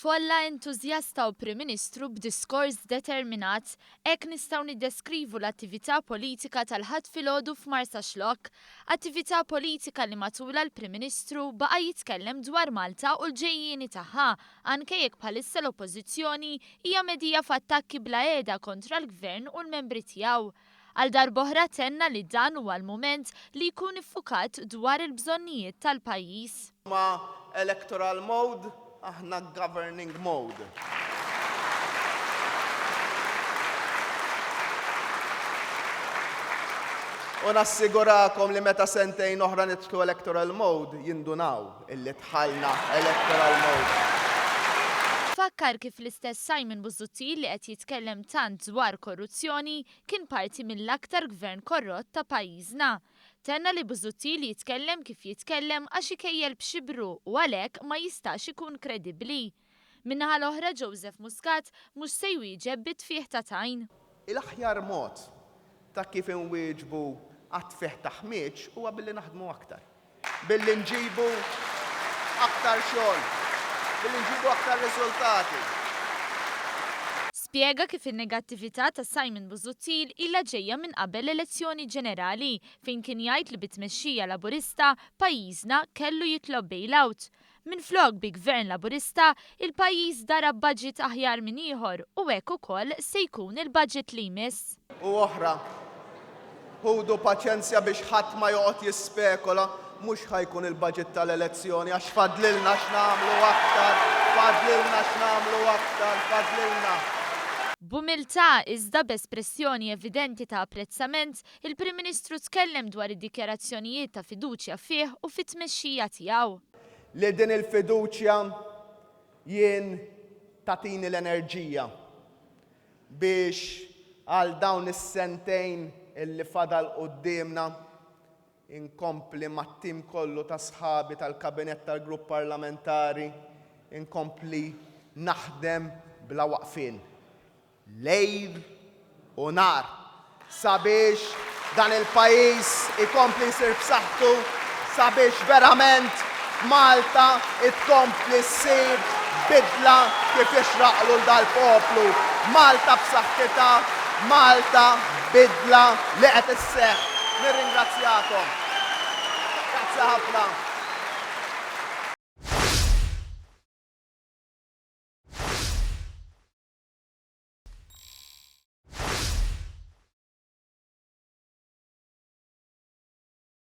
Folla entużjasta u Prim Ministru b'diskors determinat, hekk nistgħu niddeskrivu l-attività politika tal-ħadd filgħodu f'Marsa Xlokk, attività politika li matula l-Prim Ministru baqa' jitkellem dwar Malta u l-ġejjieni tagħha, anke jekk bħalissa l-Oppożizzjoni hija medija f'attakki bla qiegħda kontra l-Gvern u l-membri tiegħu. Għal darb'oħra tenna li dan huwa l-mument li jkun iffukat dwar il-bżonnijiet tal-pajjiż. Ma electoral mode, aħna governing mode. U nassigurakom li meta sentejn oħra nidħlu electoral mode, jindunaw illi tħallna electoral mode. Fakkar kif l-istess Simon Busuttil li qed jitkellem tant dwar korruzzjoni kien parti mill-aktar gvern korrott ta' pajjiżna. Tenna li Busuttil jitkellem kif jitkellem għax ikejjel b'xibru u għalhekk ma jistax ikun kredibbli. Minnaħa l-oħra Joseph Muscat mhux se jwieġeb bit-tfieħ ta' tajn. Il-aħjar mod ta' kif inwieġbu għat-tfieħ ta' ħmieġ huwa billi naħdmu aktar. Billi nġibu aktar xogħol. Billi nġibu aktar riżultati. Spjega kif in-negattività ta' Simon Busuttil ilha ġejja minn qabel l-elezzjoni ġenerali fejn kien jgħid li bit-tmexxija Laburista pajjiżna kellu jitlob bailout. Minflok bi gvern Laburista, il-pajjiż dara budget aħjar minn ieħor u hekk ukoll se jkun il-budget li jmiss. U oħra, ħudu paċenzja biex ħadd ma joqgħod jispekola mhux ħajkun il-budget tal-elezzjoni għax fadlilna x'nagħmlu aktar, fadlilna. B'umiltà iżda b'espressjoni evidenti ta' apprezzament, il-Prim Ministru tkellem dwar id-dikjarazzjonijiet ta' fiduċja fih u fit-tmexxija tiegħu. Li din il-fiduċja jien tatini l-enerġija biex għal dawn is-sentejn illi fadal qudiemna inkompli mat-tim kollu ta' sħabi tal-kabinett tal-grupp parlamentari, inkompli naħdem bla waqfien. Lejl u nar sabiex dan il-pajjiż ikompli jsir b'saħħtu sabiex verament Malta tkompli ssir bidla kif ixraqlu dal-poplu. Malta b'saħħitha, Malta bidla li qed isseħħ. Nirringrazzjakom. Grazzi ħafna.